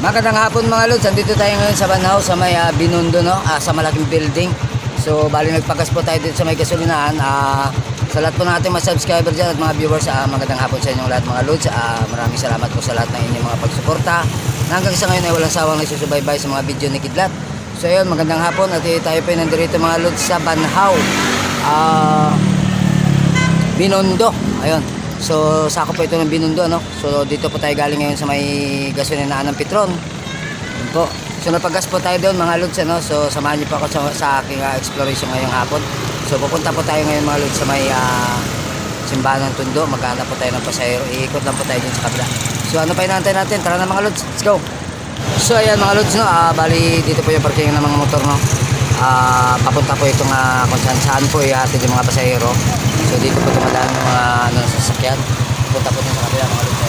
Magandang hapon mga lods, andito tayo ngayon sa Banhaw sa may Binondo, no? Sa malaking building. So bali nagpagas po tayo dito sa may gasolinahan. Sa lahat po natin mga subscriber dyan at mga viewers, magandang hapon sa inyong lahat mga lods. Maraming salamat po sa lahat ng inyong mga pagsuporta. Hanggang sa ngayon ay walang sawang nagsusubaybay sa mga video ni Kidlat. So ayun, magandang hapon at tayo po nandito mga lods sa Banhaw, Binondo. Ayun. So sakop po ito ng Binondo, no? So dito po tayo galing ngayon sa may gasolinahan ng Petron. Yun po. So napagas po tayo doon mga lods, no? So samahan niyo po ako sa aking exploration ngayong hapon. So pupunta po tayo ngayon mga lods sa may simbahan ng Tondo. Maghanap po tayo ng pasahero. Iikot lang po tayo dun sa kabila. So ano pa inaantay natin? Tara na mga lods, let's go. So ayan mga lods, no? Bali dito po yung parking ng mga motor, no? Papunta po itong kung saan po ihatid yung mga pasahero. So dito po dumadaan yung mga sasakyan. Papunta po sa kabila mga lods, no?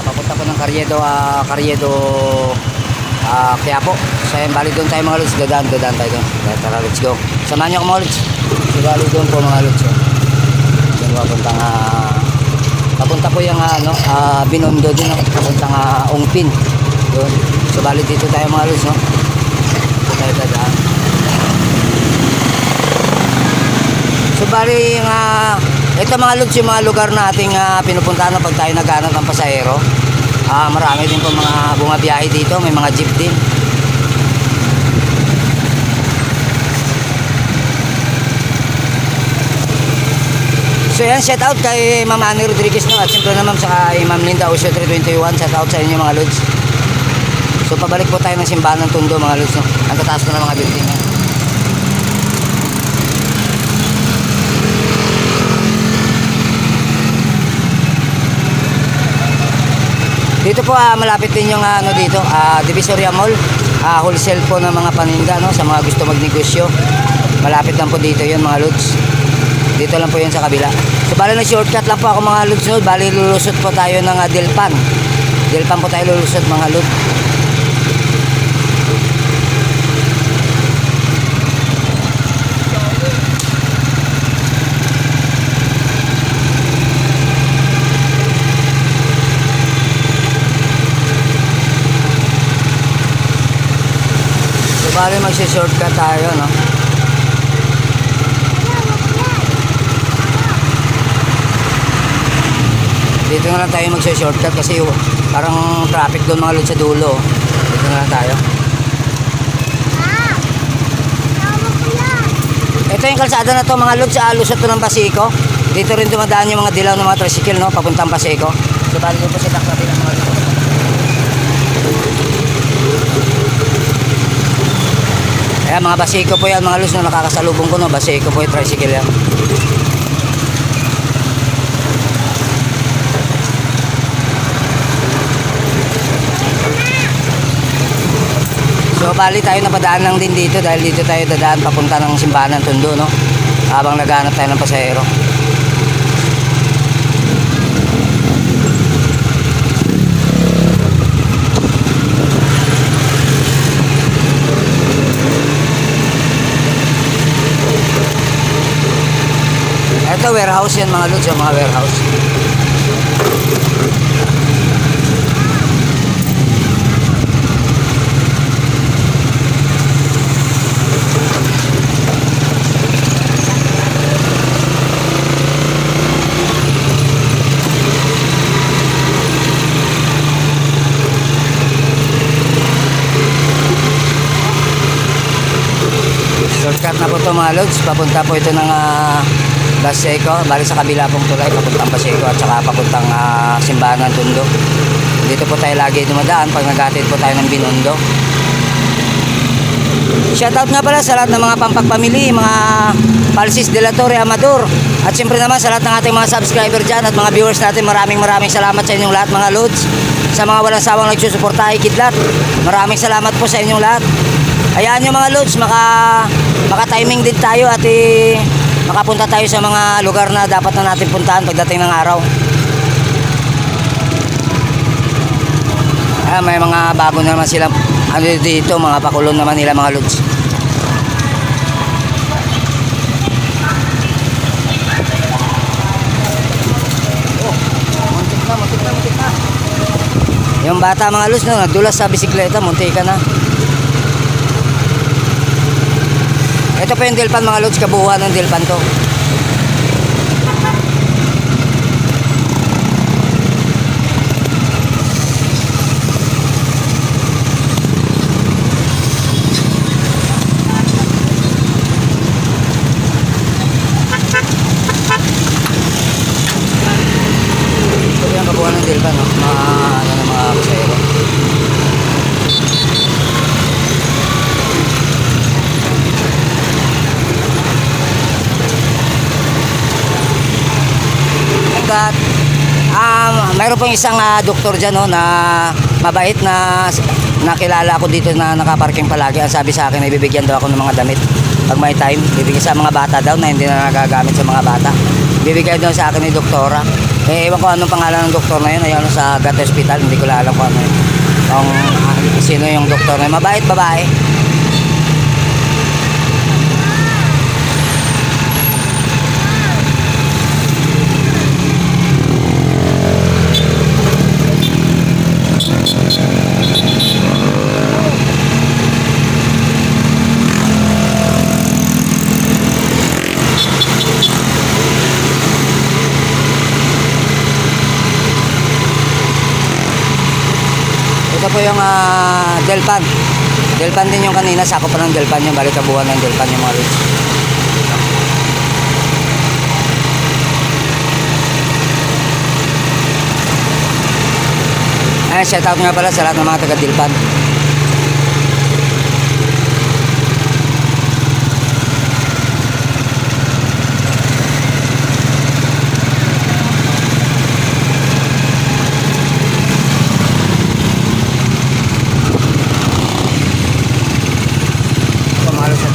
Papunta po ng Carriedo Quiapo. So ayan, bali doon tayo mga lods. Dadaan tayo doon. Tara, let's go. Samahan niyo ako mga lods. So bali doon po mga lods, so doon papunta po yung Binondo din, papuntang Ongpin doon. So bali dito tayo mga lods, no? Dito tayo dadaan. So bali ito mga lods yung mga lugar nating pinupuntahan na pag tayo naghanap ng pasahero. Marami din po mga bumabiyahe dito, may mga jeep din. So yan, shout out kay Ma'am Annie Rodriguez, no? At siyempre naman sa Ma'am Linda Osio 321, shout out sa inyo mga lods. So pabalik po tayo ng simbahan ng Tondo mga lods, no? Ang tataas na ng mga building yan. Dito po malapit din yung dito, Divisoria Mall, wholesale po ng mga paninda, no? Sa mga gusto magnegosyo. Malapit lang po dito 'yon mga lods. Dito lang po 'yan sa kabila. So bali na shortcut lang po ako mga lods, no? Bali lulusot po tayo ng Delpan. Delpan po tayo lulusot mga lods. Bali magsi-shortcut tayo, no? Dito na lang tayo magsi-shortcut kasi parang traffic doon mga lods sa dulo. Dito na lang tayo. Ito yung kalsada na to mga lods, sa lusot to ng Basico. Dito rin dumadaan yung mga dilaw ng mga tricycle, no? Papuntang Basico. So bali doon po sa takla din mga lods. Ayan, mga Basico po yan mga lods, no? Nakakasalubong ko, no? Basico po yung tricycle yan. So bali tayo napadaan lang din dito dahil dito tayo dadaan papunta ng simbahan ng Tondo, no? Habang naghahanap tayo ng pasahero. Ito warehouse yan mga lods, yung mga warehouse. Shortcut na po ito mga lods, papunta po ito ng Basico, bali sa kabila pong tulay, papuntang Basico at saka papuntang simbahan ng Tondo. Dito po tayo lagi dumadaan pag naghatid po tayo ng Binondo. Shoutout nga pala sa lahat ng mga pampagpamili, mga Palsis de la Torre Amador. At siyempre naman sa lahat ng ating mga subscriber dyan at mga viewers natin, maraming salamat sa inyong lahat mga lods. Sa mga walang sawang nagsusuporta kay Kidlat, maraming salamat po sa inyong lahat. Hayaan nyo mga lods, maka-timing din tayo at makapunta tayo sa mga lugar na dapat na natin puntahan pagdating ng araw. May mga bago naman silang dito, mga pakulon naman nila mga lods. Muntik na. Yung bata mga lods, no, nadulas sa bisikleta, munti ka na. Ito po yung Delpan mga lods, kabuuan ng Delpan to. Ito yung kabuuan ng Delpan, no? Mga kusero. At mayroon pong isang doktor dyan, no, na mabait na nakilala ko dito na nakaparking palagi. Ang sabi sa akin ay bibigyan daw ako ng mga damit pag may time. Bibigyan sa mga bata daw na hindi na nagagamit sa mga bata. Bibigyan daw sa akin ni doktora. Ewan ko anong pangalan ng doktor na yun. Ayun sa Gat Hospital. Hindi ko alam kung ano yun. Kung sino yung doktor na yun. Mabait babae. Ito po yung Delpan. Delpan din yung kanina. Sakop pa ng Delpan yung balikabuhan ng Delpan yung mga lods. Ayan, shout out nga pala sa lahat ng mga taga Delpan.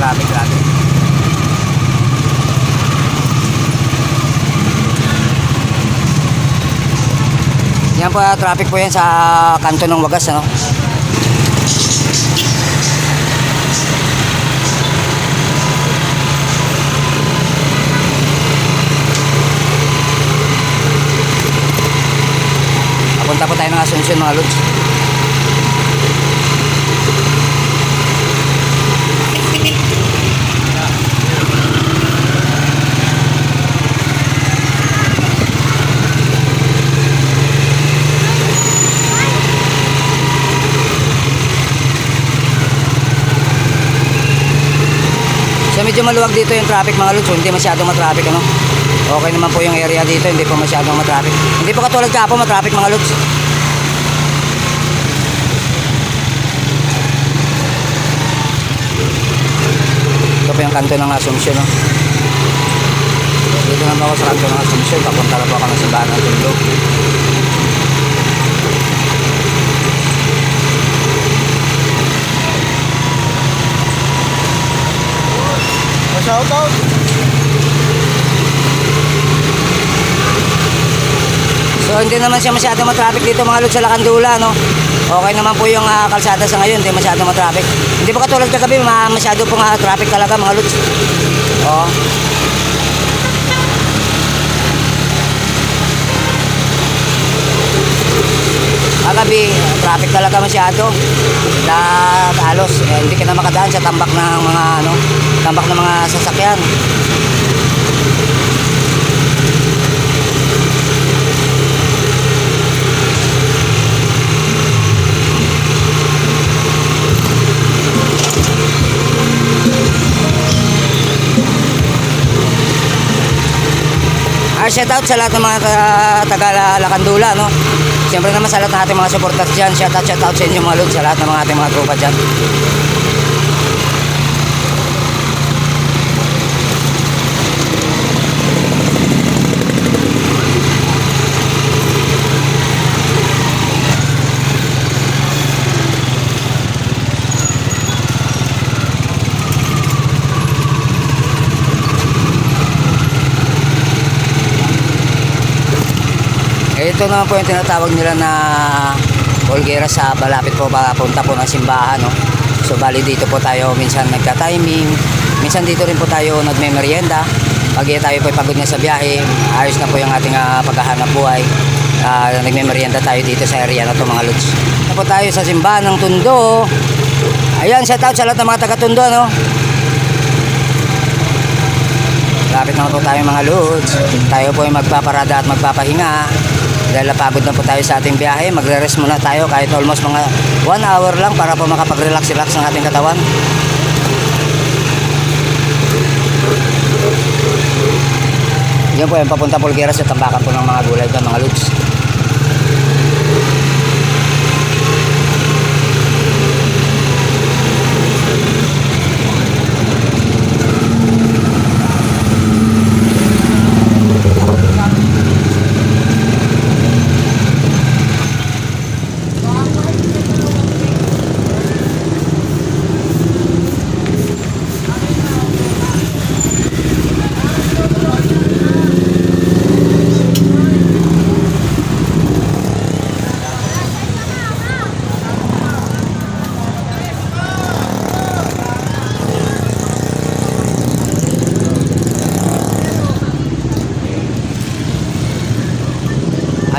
Traffic. Yan po, traffic po yan sa kanto ng Wagas, ano? Papunta po tayo ng Asuncion mga lods. So medyo maluwag dito yung traffic mga lods, so hindi masyadong matraffic, ano. Okay naman po yung area dito, hindi po masyadong matraffic. Hindi po katulad kahapon matraffic mga lods. Ito po yung kanto ng Asuncion, no. Dito naman ako sa kanto ng Asuncion, papunta na po ako ng simbahan ng Tundo. Shoutout. So hindi naman siya masyadong matraffic dito mga lods sa Lacandula, no. Okay naman po yung kalsada sa ngayon, hindi masyadong matraffic. Hindi po katulad kagabi, masyado pong traffic talaga mga lods. Oh. Kagabi, traffic talaga masyado. Lahat halos hindi ka na makadaan sa tambak ng mga tambak ng mga sasakyan. Shout out sa lahat ng mga taga Lacandula, no. Siyempre naman sa lahat ng ating mga supporters dyan. Shout out sa inyo mga lods, sa lahat ng mga ating mga tropa dyan. Ito naman po yung tinatawag nila na Olguera sa malapit po papunta po ng simbahan, no? So bali dito po tayo minsan nagka-timing, minsan dito rin po tayo nagme-merienda. Pag tayo po pagod na sa biyahe, ayos na po yung ating paghahanap buhay. nagme-merienda tayo dito sa area na to mga lods. Na po tayo sa simbahan ng Tondo. Ayan, shout out sa lahat ng mga taga Tondo, no? Lapit naman po tayo mga lods. Tayo po ay magpaparada at magpapahinga. Dahil napagod na po tayo sa ating biyahe, magre-rest muna tayo kahit almost mga 1 hour lang para po makapag-relax-relax ng ating katawan. Yan po yung papunta Pulgueras sa tambakan po ng mga gulay dyan mga lods.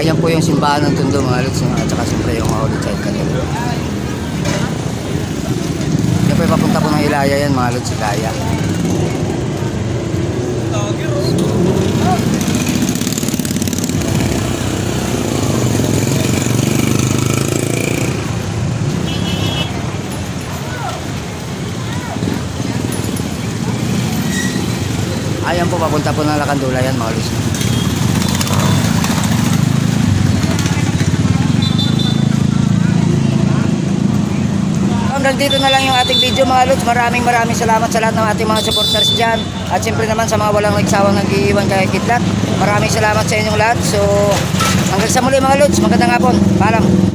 Ayan po yung simbahan ng Tondo mga lods, at saka siyempre yung Holy Child kanila. Yan po yung papunta po ng Ilaya yan mga lods, Ilaya. Ayan po papunta po ng Lacandula yan mga lods. Hanggang dito na lang yung ating video mga lods. Maraming salamat sa lahat ng ating mga supporters dyan. At siyempre naman sa mga walang nagsawang nag-iiwan kay Kidlat. Maraming salamat sa inyong lahat. So hanggang sa muli mga lods. Magandang hapon. Paalam.